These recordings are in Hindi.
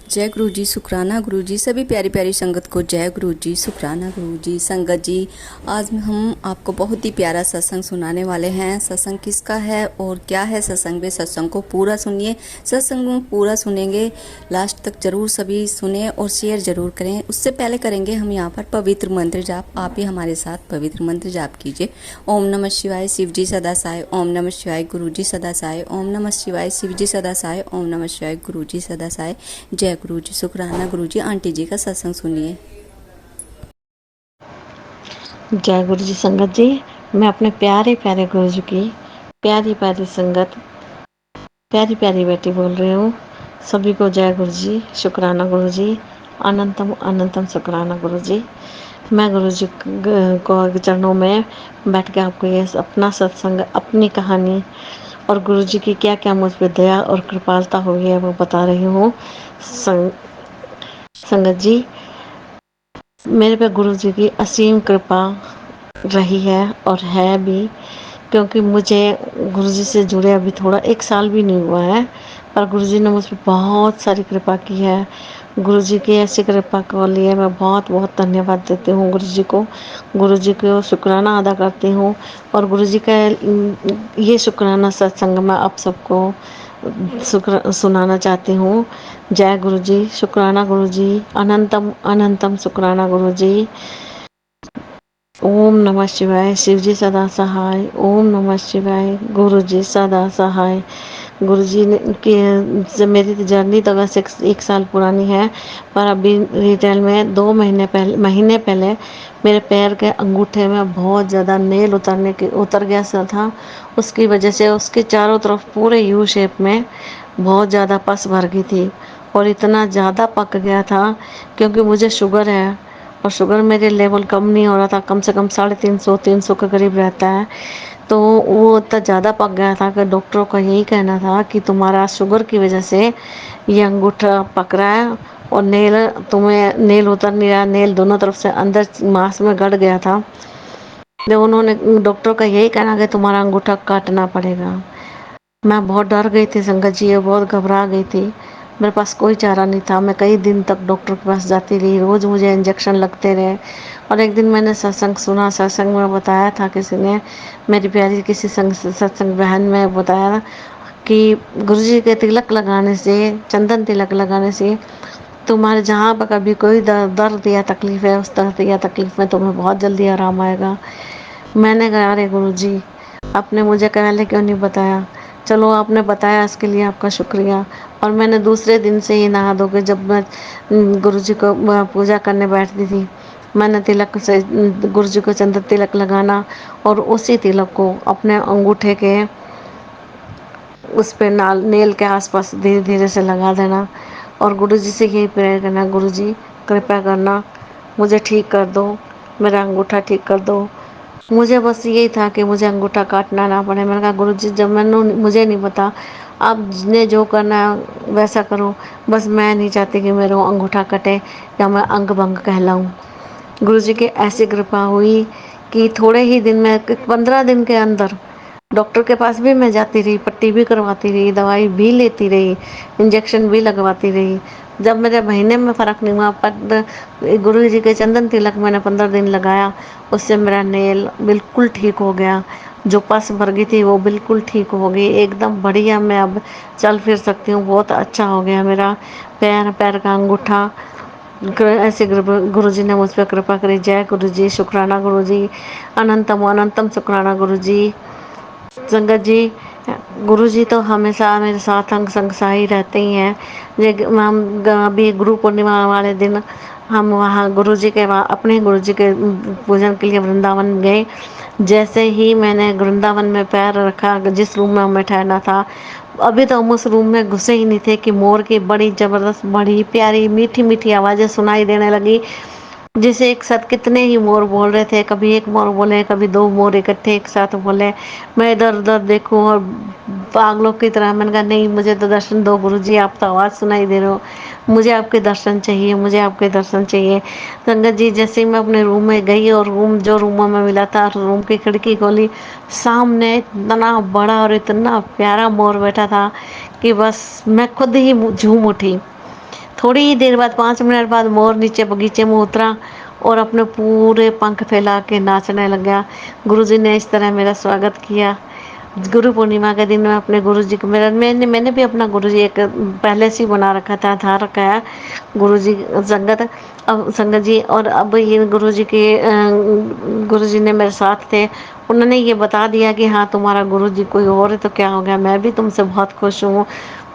जय गुरु जी, शुक्राना गुरु जी। सभी प्यारी प्यारी संगत को जय गुरु जी, शुक्राना गुरु जी। संगत जी, आज हम आपको बहुत ही प्यारा सत्संग सुनाने वाले हैं। सत्संग किसका है और क्या है सत्संग में, सत्संग को पूरा सुनिए। सत्संग में पूरा सुनेंगे, लास्ट तक जरूर सभी सुने और शेयर जरूर करें। उससे पहले करेंगे हम यहाँ पर पवित्र मंत्र जाप। आप भी हमारे साथ पवित्र मंत्र जाप कीजिए। ओम नमः शिवाय, शिव जी सदा साय। ओम नमः शिवाय, गुरु जी सदा साय। ओम नमः शिवाय, शिव जी सदा साय। ओम नमः शिवाय, गुरु जी सदा साय। जय गुरु जी, शुक्राना गुरु जी। आंटी जी का सत्संग सुनिए। जय गुरु जी। संगत जी, मैं अपने प्यारे प्यारे गुरु जी की प्यारी प्यारी संगत, प्यारी प्यारी बेटी बोल रही हूँ। सभी को जय गुरु जी, शुक्राना गुरु जी, अनंतम अनंतम शुक्राना गुरु जी। मैं गुरु जी को चरणों में बैठ के आपको ये अपना सत्संग, अपनी कहानी और गुरु जी की क्या क्या मुझ पर दया और कृपालता हुई है वो बता रही हूँ। संगत जी, मेरे पे गुरु जी की असीम कृपा रही है और है भी, क्योंकि मुझे गुरु जी से जुड़े अभी थोड़ा 1 साल भी नहीं हुआ है, पर गुरु जी ने मुझ पर बहुत सारी कृपा की है। गुरु जी की ऐसी कृपा के लिए मैं बहुत बहुत धन्यवाद देती हूँ गुरु जी को। गुरु जी को शुक्राना अदा करती हूँ और गुरु जी का ये शुक्राना सत्संग में आप सबको सुनाना चाहती हूँ। जय गुरु जी, शुक्राना गुरु जी, अनंतम अनंतम शुक्राना गुरु जी। ओम नमः शिवाय, शिव जी सदा सहाय। ओम नमः शिवाय, गुरु जी सदा सहाय। गुरु जी ने की मेरी जर्नी तो वैसे 1 साल पुरानी है, पर अभी रिटेल में 2 महीने पहले मेरे पैर के अंगूठे में बहुत ज़्यादा नेल उतर गया सा था। उसकी वजह से उसके चारों तरफ पूरे यू शेप में बहुत ज़्यादा पस भर गई थी और इतना ज़्यादा पक गया था, क्योंकि मुझे शुगर है और शुगर मेरे लेवल कम नहीं हो रहा था, कम से कम 350 के करीब रहता है। तो वो इतना ज़्यादा पक गया था कि डॉक्टरों का यही कहना था कि तुम्हारा शुगर की वजह से ये अंगूठा पक रहा है और नेल उतर नहीं रहा, नेल दोनों तरफ से अंदर मांस में गड़ गया था। तो उन्होंने, डॉक्टर का यही कहना कि तुम्हारा अंगूठा काटना पड़ेगा। मैं बहुत डर गई थी संगत जी, बहुत घबरा गई थी। मेरे पास कोई चारा नहीं था। मैं कई दिन तक डॉक्टर के पास जाती रही, रोज़ मुझे इंजेक्शन लगते रहे। और एक दिन मैंने सत्संग सुना, सत्संग में बताया था किसी ने, मेरी प्यारी किसी सत्संग बहन में बताया कि गुरुजी के तिलक लगाने से, चंदन तिलक लगाने से तुम्हारे जहाँ पर कभी कोई दर्द या तकलीफ़ है, उस दर्द या तकलीफ़ में तुम्हें बहुत जल्दी आराम आएगा। मैंने कहा, अरे गुरुजी, आपने मुझे पहले क्यों नहीं बताया। चलो, आपने बताया, इसके लिए आपका शुक्रिया। और मैंने दूसरे दिन से ही नहा धो के, जब मैं गुरु जी को पूजा करने बैठती थी, मैंने तिलक से गुरु जी को चंदन तिलक लगाना और उसी तिलक को अपने अंगूठे के उस पे नेल के आसपास धीरे धीरे से लगा देना और गुरु जी से यही प्रेयर करना, गुरु जी कृपया करना, मुझे ठीक कर दो, मेरा अंगूठा ठीक कर दो। मुझे बस यही था कि मुझे अंगूठा काटना ना पड़े। मैंने कहा, गुरु जी, जब मुझे नहीं पता, आपने जो करना है वैसा करो, बस मैं नहीं चाहती कि मेरा अंगूठा कटे या मैं अंग भंग कहलाऊँ। गुरु जी की ऐसी कृपा हुई कि थोड़े ही दिन में, 15 दिन के अंदर, डॉक्टर के पास भी मैं जाती रही, पट्टी भी करवाती रही, दवाई भी लेती रही, इंजेक्शन भी लगवाती रही। जब मेरे महीने में फ़र्क नहीं हुआ, पर गुरु जी के चंदन तिलक मैंने 15 दिन लगाया, उससे मेरा नेल बिल्कुल ठीक हो गया। जो पस भर गई थी वो बिल्कुल ठीक हो गई, एकदम बढ़िया। मैं अब चल फिर सकती हूँ, बहुत अच्छा हो गया मेरा पैर का अंगूठा। ऐसे गुरु जी ने मुझ पर कृपा करी। जय गुरु जी, शुक्राना गुरु जी, अनंतम अनंतम शुक्राना गुरु जी। संगत जी, गुरु जी तो हमेशा मेरे साथ अंग संग सहाय रहते ही हैं। हम अभी गुरु पूर्णिमा वाले दिन हम वहाँ गुरु जी के अपने गुरु जी के पूजन के लिए वृंदावन गए। जैसे ही मैंने वृंदावन में पैर रखा, जिस रूम में हमें ठहरना था, अभी तो हम उस रूम में घुसे ही नहीं थे कि मोर की बड़ी ज़बरदस्त, बड़ी प्यारी मीठी मीठी आवाज़ें सुनाई देने लगी। जैसे एक साथ कितने ही मोर बोल रहे थे, कभी एक मोर बोले, कभी दो मोर इकट्ठे एक साथ बोले। मैं इधर उधर देखूं और पागलों की तरह, मैंने कहा, नहीं, मुझे तो दर्शन दो गुरु जी, आप तो आवाज़ सुनाई दे रहे हो, मुझे आपके दर्शन चाहिए, मुझे आपके दर्शन चाहिए। संगत जी, जैसे ही मैं अपने रूम में गई और जो रूम में मिला था, रूम की खिड़की खोली, सामने इतना बड़ा और इतना प्यारा मोर बैठा था कि बस मैं खुद ही झूम उठी। थोड़ी ही देर बाद 5 मिनट बाद मोर नीचे बगीचे में उतरा और अपने पूरे पंख फैला के नाचने लग गया। गुरुजी ने इस तरह मेरा स्वागत किया। गुरु पूर्णिमा के दिन मैं अपने गुरुजी को मैंने भी अपना गुरुजी एक पहले से ही बना रखा था, रखा है गुरुजी संगत। अब संगत जी, और अब ये गुरुजी के गुरुजी ने मेरे साथ थे, उन्होंने ये बता दिया कि हाँ तुम्हारा गुरुजी कोई और है तो क्या हो गया, मैं भी तुमसे बहुत खुश हूँ।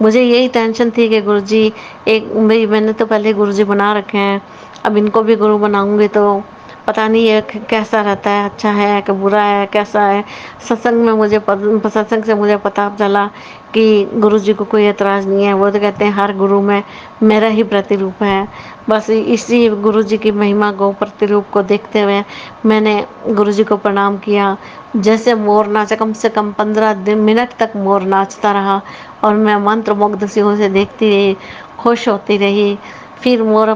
मुझे यही टेंशन थी कि गुरुजी एक भाई मैंने तो पहले गुरुजी बना रखे हैं, अब इनको भी गुरु बनाऊंगी तो पता नहीं ये कैसा रहता है, अच्छा है कि बुरा है, कैसा है। सत्संग से मुझे पता चला कि गुरुजी को कोई एतराज़ नहीं है। वो तो कहते हैं हर गुरु में मेरा ही प्रतिरूप है। बस इसी गुरुजी की महिमा को, प्रतिरूप को देखते हुए मैंने गुरुजी को प्रणाम किया। जैसे मोर नाचा, कम से कम 15 मिनट तक मोर नाचता रहा और मैं मंत्रमुग्ध सी उसे देखती रही, खुश होती रही। फिर मोर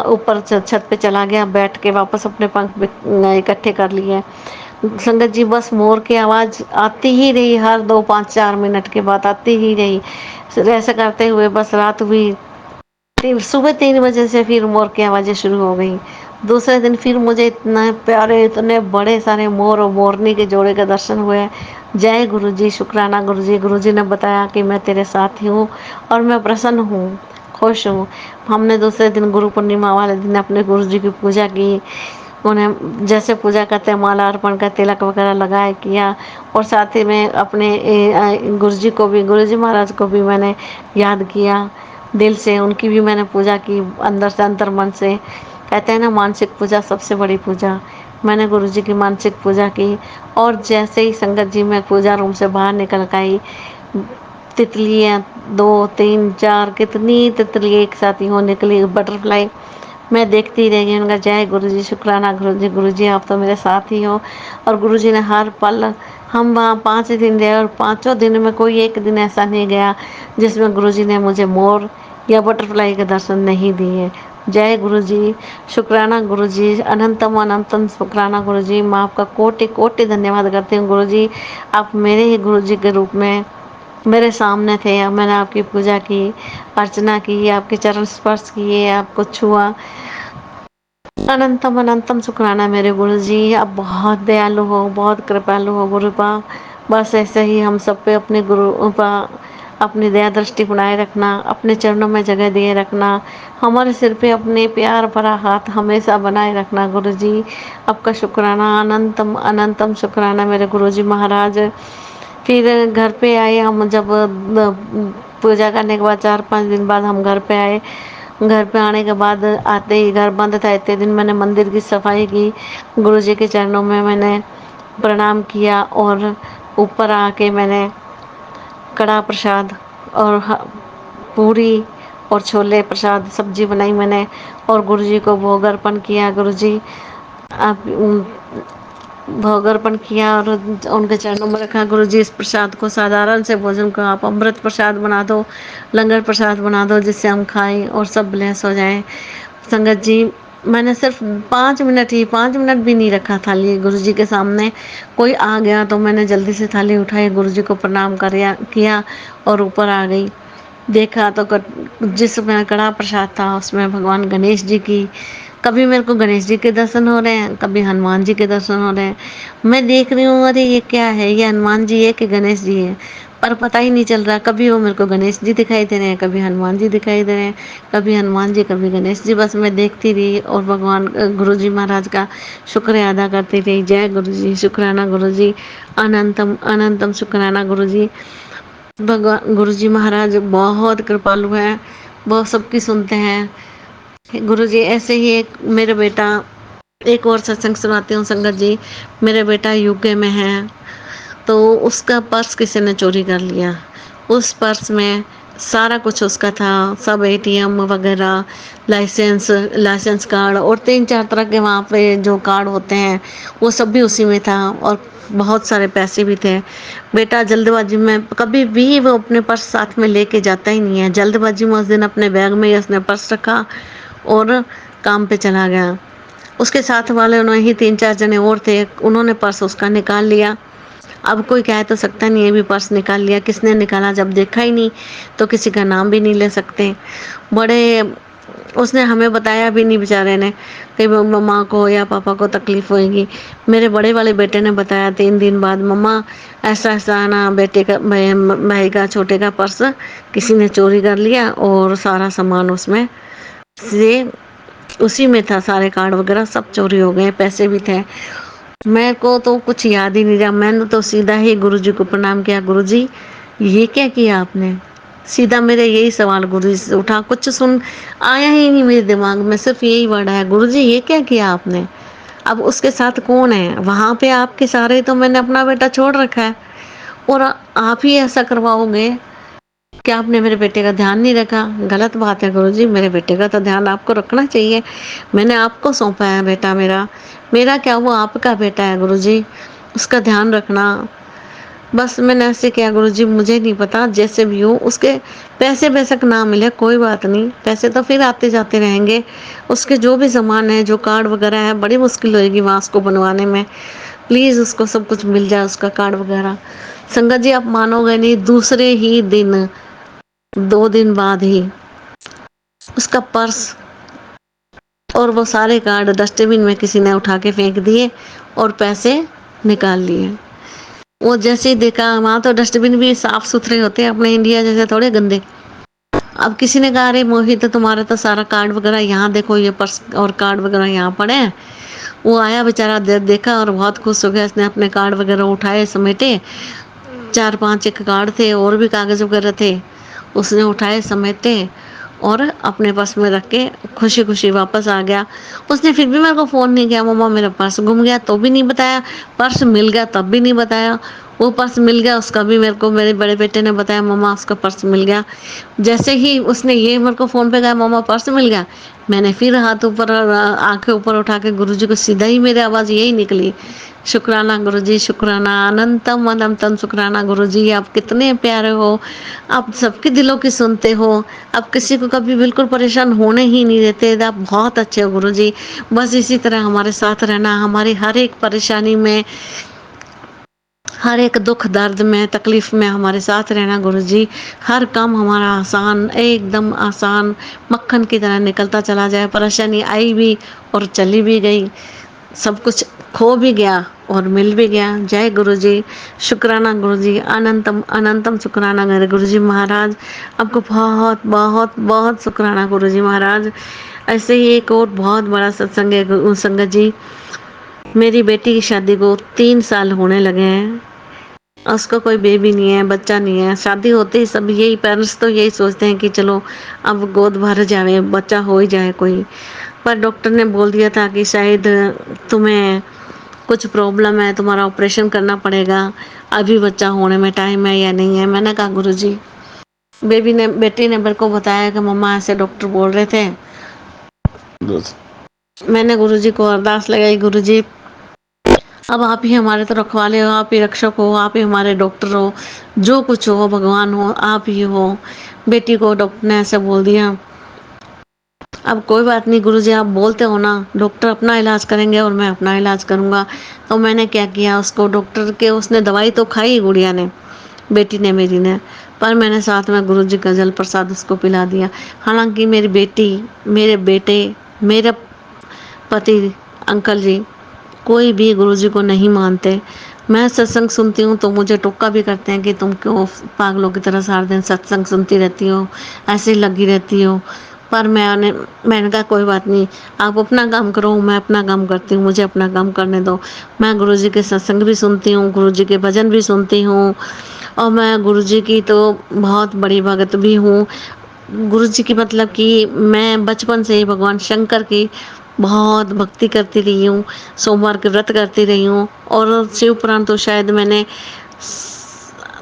ऊपर छत पे चला गया, बैठ के वापस अपने पंख इकट्ठे कर लिए। संगत जी, बस मोर की आवाज़ आती ही रही, हर 2 5 4 मिनट के बाद आती ही रही। ऐसा करते हुए बस रात हुई, सुबह 3 बजे से फिर मोर की आवाज़ें शुरू हो गई। दूसरे दिन फिर मुझे इतने प्यारे, इतने बड़े सारे मोर और मोरनी के जोड़े के दर्शन हुए। जय गुरु जी, शुक्राना गुरु जी। गुरु जी ने बताया कि मैं तेरे साथ ही हूँ और मैं प्रसन्न हूँ, खुश हूँ। हमने दूसरे दिन गुरु पूर्णिमा वाले दिन अपने गुरु जी की पूजा की। उन्हें जैसे पूजा करते हैं माला अर्पण कर तिलक वगैरह लगाए किया, और साथ ही में अपने गुरु जी को भी, गुरु जी महाराज को भी मैंने याद किया दिल से। उनकी भी मैंने पूजा की अंदर से, अंतर मन से। कहते हैं ना मानसिक पूजा सबसे बड़ी पूजा। मैंने गुरु जी की मानसिक पूजा की, और जैसे ही संगत जी मैं पूजा रूम से बाहर निकल गई, तितलियाँ 2 3 4 कितनी तितली एक साथ यूँ निकली, बटरफ्लाई। मैं देखती रह गई, उनका जय गुरु जी, शुक्राना गुरु जी आप तो मेरे साथ ही हो। और गुरु जी ने हर पल, हम वहाँ 5 दिन रहे और 5 दिन में कोई एक दिन ऐसा नहीं गया जिसमें गुरु जी ने मुझे मोर या बटरफ्लाई के दर्शन नहीं दिए। जय गुरु जी, शुक्राना गुरु जी, अनंतम अनंतम शुक्राना गुरु जी। मैं आपका कोटि कोटि धन्यवाद करती हूँ गुरु जी। आप मेरे ही गुरु जी के रूप में मेरे सामने थे, मैंने आपकी पूजा की, अर्चना की, आपके चरण स्पर्श किए, आपको छुआ। अनंतम अनंतम शुक्राना मेरे गुरु जी। आप बहुत दयालु हो, बहुत कृपालु हो गुरुपा। बस ऐसे ही हम सब पे अपने गुरुपा अपनी दया दृष्टि बनाए रखना, अपने चरणों में जगह दिए रखना, हमारे सिर पे अपने प्यार भरा हाथ हमेशा बनाए रखना गुरु जी। आपका शुक्राना, अनंतम अनंतम शुक्राना मेरे गुरु जी महाराज। फिर घर पे आए हम, जब पूजा करने के बाद 4 5 दिन बाद हम घर पे आए। घर पे आने के बाद आते ही घर बंद था, इतने दिन मैंने मंदिर की सफाई की, गुरुजी के चरणों में मैंने प्रणाम किया, और ऊपर आके मैंने कड़ा प्रसाद और पूरी और छोले प्रसाद सब्जी बनाई मैंने, और गुरुजी को भोग अर्पण किया। गुरुजी आप भोग अर्पण किया और उनके चरणों में रखा। गुरु जी, इस प्रसाद को साधारण से भोजन को आप अमृत प्रसाद बना दो, लंगर प्रसाद बना दो, जिससे हम खाएं और सब ब्लेस हो जाएं। संगत जी, मैंने सिर्फ 5 मिनट ही, 5 मिनट भी नहीं रखा थाली गुरु जी के सामने। कोई आ गया तो मैंने जल्दी से थाली उठाई, गुरु जी को प्रणाम किया और ऊपर आ गई। देखा तो जिसमें कड़ा प्रसाद था उसमें भगवान गणेश जी की, कभी मेरे को गणेश जी के दर्शन हो रहे हैं, कभी हनुमान जी के दर्शन हो रहे हैं। मैं देख रही हूँ अरे ये क्या है, ये हनुमान जी है कि गणेश जी है, पर पता ही नहीं चल रहा। कभी वो मेरे को गणेश जी दिखाई दे रहे हैं, कभी हनुमान जी दिखाई दे रहे हैं, कभी हनुमान जी कभी गणेश जी। बस मैं देखती रही और भगवान गुरु जी महाराज का शुक्र अदा करती रही। जय गुरु जी, शुक्राना गुरु जी, अनंतम अनंतम शुक्राना गुरु जी। भगवान गुरु जी महाराज बहुत कृपालु हैं, बहुत सबकी सुनते हैं। गुरु जी ऐसे ही एक मेरा बेटा, एक और सत्संग सुनाती हूँ संगत जी। मेरा बेटा यूके में है, तो उसका पर्स किसी ने चोरी कर लिया। उस पर्स में सारा कुछ उसका था, सब एटीएम वगैरह, लाइसेंस कार्ड और 3 4 तरह के वहाँ पे जो कार्ड होते हैं वो सब भी उसी में था, और बहुत सारे पैसे भी थे। बेटा जल्दबाजी में, कभी भी वो अपने पर्स साथ में लेके जाता ही नहीं है। जल्दबाजी में उस दिन अपने बैग में ही उसने पर्स रखा और काम पे चला गया। उसके साथ वाले उन्होंने ही 3 4 जने और थे, उन्होंने पर्स उसका निकाल लिया अब कोई कह तो सकता नहीं है भी पर्स निकाल लिया, किसने निकाला, जब देखा ही नहीं तो किसी का नाम भी नहीं ले सकते। बड़े उसने हमें बताया भी नहीं बेचारे ने कि मम्मा को या पापा को तकलीफ होएगी। मेरे बड़े वाले बेटे ने बताया 3 दिन बाद, मम्मा ऐसा ऐसा ना बेटे का भाई का छोटे का पर्स किसी ने चोरी कर लिया और सारा सामान उसमें से उसी में था, सारे कार्ड वगैरह सब चोरी हो गए, पैसे भी थे। मेरे को तो कुछ याद ही नहीं रहा, मैंने तो सीधा ही गुरुजी को प्रणाम किया, गुरुजी ये क्या किया आपने। सीधा मेरे यही सवाल गुरुजी से उठा, कुछ सुन आया ही नहीं मेरे दिमाग में, सिर्फ यही वर्ड आया, गुरुजी ये क्या किया आपने। अब उसके साथ कौन है वहां पे, आपके सारे तो मैंने अपना बेटा छोड़ रखा है और आप ही ऐसा करवाओगे। क्या आपने मेरे बेटे का ध्यान नहीं रखा। गलत बात है गुरुजी, मेरे बेटे का तो ध्यान आपको रखना चाहिए, मैंने आपको सौंपा है बेटा, मेरा मेरा क्या, वो आपका बेटा है गुरुजी, उसका ध्यान रखना। बस मैंने ऐसे किया, गुरुजी मुझे नहीं पता, जैसे भी हो उसके पैसे बेशक ना मिले कोई बात नहीं, पैसे तो फिर आते जाते रहेंगे, उसके जो भी सामान है, जो कार्ड वगैरह है, बड़ी मुश्किल होगी वहाँ उसको बनवाने में, प्लीज़ उसको सब कुछ मिल जाए, उसका कार्ड वगैरह। संगत जी आप मानोगे नहीं, दूसरे ही दिन 2 दिन बाद ही उसका पर्स और वो सारे कार्ड डस्टबिन में किसी ने उठा के फेंक दिए और पैसे निकाल लिए। वो जैसे ही देखा, वहाँ तो डस्टबिन भी साफ सुथरे होते हैं, अपने इंडिया जैसे थोड़े गंदे। अब किसी ने कहा अरे मोहित तुम्हारा तो सारा कार्ड वगैरह यहाँ देखो, ये पर्स और कार्ड वगैरह यहाँ पड़े हैं। वो आया बेचारा, देखा और बहुत खुश हो गया, इसने अपने कार्ड वगैरह उठाए समेटे, 4-5 एक कार्ड थे और भी कागज वगैरह थे, उसने उठाए समेटे और अपने पर्स में रख के खुशी खुशी वापस आ गया। उसने फिर भी मेरे को फ़ोन नहीं किया, मम्मा मेरा पर्स गुम गया तो भी नहीं बताया, पर्स मिल गया तब भी नहीं बताया। वो पर्स मिल गया उसका भी मेरे को मेरे बड़े बेटे ने बताया, मम्मा उसका पर्स मिल गया। जैसे ही उसने ये मेरे को फ़ोन पे कहा मम्मा पर्स मिल गया, मैंने फिर हाथ ऊपर आंखें ऊपर उठा के गुरुजी को सीधा ही मेरी आवाज़ यही निकली, शुक्राना गुरुजी शुक्राना, अनंतम अनंतम शुक्राना गुरुजी, आप कितने प्यारे हो, आप सबके दिलों की सुनते हो, आप किसी को कभी बिल्कुल परेशान होने ही नहीं देते, आप बहुत अच्छे हो गुरुजी। बस इसी तरह हमारे साथ रहना, हमारी हर एक परेशानी में, हर एक दुख दर्द में तकलीफ में हमारे साथ रहना गुरुजी। हर काम हमारा आसान, एकदम आसान मक्खन की तरह निकलता चला जाए, परेशानी आई भी और चली भी गई, सब कुछ खो भी गया और मिल भी गया। जय गुरुजी, शुक्राना गुरुजी, अनंतम अनंतम शुक्राना मेरे गुरुजी महाराज, आपको बहुत बहुत बहुत शुक्राना गुरुजी महाराज। ऐसे ही एक और बहुत बड़ा सत्संग है संगत जी, मेरी बेटी की शादी को 3 साल होने लगे हैं, उसका कोई बेबी नहीं है, बच्चा नहीं है। शादी होते ही सब यही पेरेंट्स तो यही सोचते हैं कि चलो अब गोद भर जाए, बच्चा हो ही जाए कोई, पर डॉक्टर ने बोल दिया था कि शायद तुम्हें कुछ प्रॉब्लम है, तुम्हारा ऑपरेशन करना पड़ेगा, अभी बच्चा होने में टाइम है या नहीं है। मैंने कहा गुरुजी, बेटी ने मेरे को बताया कि मम्मा ऐसे डॉक्टर बोल रहे थे। मैंने गुरुजी को अरदास लगाई, गुरुजी अब आप ही हमारे तो रखवाले हो, आप ही रक्षक हो, आप ही हमारे डॉक्टर हो, जो कुछ हो भगवान हो, आप ही हो। बेटी को डॉक्टर ने ऐसे बोल दिया, अब कोई बात नहीं गुरुजी, आप बोलते हो ना, डॉक्टर अपना इलाज करेंगे और मैं अपना इलाज करूँगा। तो मैंने क्या किया, उसको डॉक्टर के उसने दवाई तो खाई गुड़िया ने, बेटी ने मेरी ने, पर मैंने साथ में गुरुजी का जल प्रसाद उसको पिला दिया। हालांकि मेरी बेटी, मेरे बेटे, मेरे पति अंकल जी कोई भी गुरुजी को नहीं मानते। मैं सत्संग सुनती हूँ तो मुझे टोका भी करते हैं कि तुम क्यों पागलों की तरह सारा दिन सत्संग सुनती रहती हो, ऐसे लगी रहती हो। पर मैंने कहा कोई बात नहीं, आप अपना काम करो, मैं अपना काम करती हूँ, मुझे अपना काम करने दो। मैं गुरुजी के सत्संग भी सुनती हूँ, गुरुजी के भजन भी सुनती हूँ और मैं गुरुजी की तो बहुत बड़ी भगत भी हूँ। गुरुजी की मतलब कि मैं बचपन से ही भगवान शंकर की बहुत भक्ति करती रही हूँ, सोमवार के व्रत करती रही हूँ और शिव पुराण तो शायद मैंने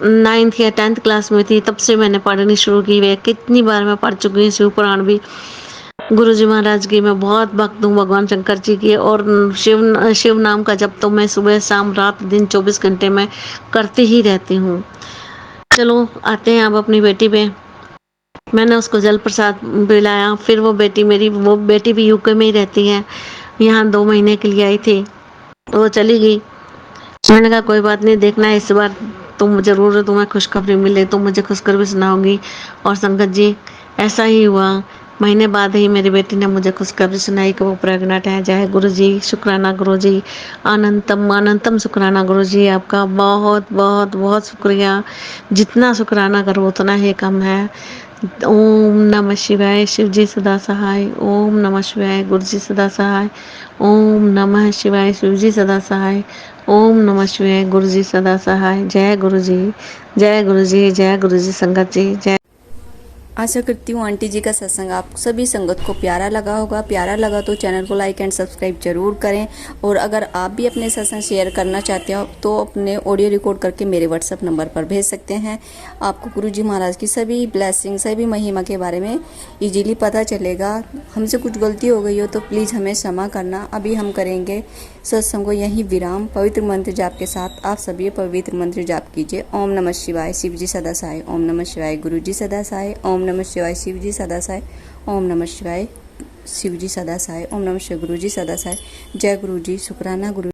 9th या 10th क्लास में थी तब से मैंने पढ़नी शुरू की है। कितनी बार मैं पढ़ चुकी हूँ शिव पुराण भी। गुरुजी महाराज की मैं बहुत भक्त हूँ, भगवान शंकर जी की, और शिव नाम का जब तो मैं सुबह शाम रात दिन 24 घंटे में करती ही रहती हूँ। चलो आते हैं अब अपनी बेटी पे। मैंने उसको जल प्रसाद पिलाया, फिर वो बेटी भी यूके में ही रहती है, यहाँ 2 महीने के लिए आई थी तो वो चली गई। मैंने कहा कोई बात नहीं, देखना इस बार तुम जरूर तुम्हें खुशखबरी मिले, तुम मुझे खुशखबरी सुनाओगी। और संगत जी ऐसा ही हुआ। महीने बाद ही मेरी बेटी ने मुझे खुशखबरी सुनाई कि वो प्रेग्नेंट है। जय गुरु जी, शुक्राना गुरु जी, अनंतम अनंतम शुक्राना गुरु जी, आपका बहुत बहुत बहुत शुक्रिया। जितना शुक्राना करो उतना ही कम है। ओम नमः शिवाय, शिव जी सदा सहाय। ओम नमः शिवाय, गुरु जी सदा सहाय। ओम नमः शिवाय, शिव जी सदा सहाय। ओम नमः शिवाय, गुरु जी सदा सहाय। जय गुरु जी, जय गुरु जी, जय गुरु जी। संगत जी जय। आशा करती हूँ आंटी जी का सत्संग आप सभी संगत को प्यारा लगा होगा। प्यारा लगा तो चैनल को लाइक एंड सब्सक्राइब जरूर करें। और अगर आप भी अपने सत्संग शेयर करना चाहते हो तो अपने ऑडियो रिकॉर्ड करके मेरे व्हाट्सएप नंबर पर भेज सकते हैं। आपको गुरु जी महाराज की सभी ब्लेसिंग, सभी महिमा के बारे में इजीली पता चलेगा। हमसे कुछ गलती हो गई हो तो प्लीज़ हमें क्षमा करना। अभी हम करेंगे सत्संग को यहीं विराम। पवित्र मंत्र जाप के साथ आप सभी पवित्र मंत्र जाप कीजिए। ओम नमः शिवाय, शिव जी सदा सहाय। ओम नमः शिवाय, गुरु जी सदा सहाय। ओम नमः शिवाय, शिव जी सदा सहाय। ओम नमः शिवाय, शिव जी सदा सहाय। ओम नमः शिवाय, गुरु जी सदा सहाय। जय गुरु जी, शुक्राना गुरु।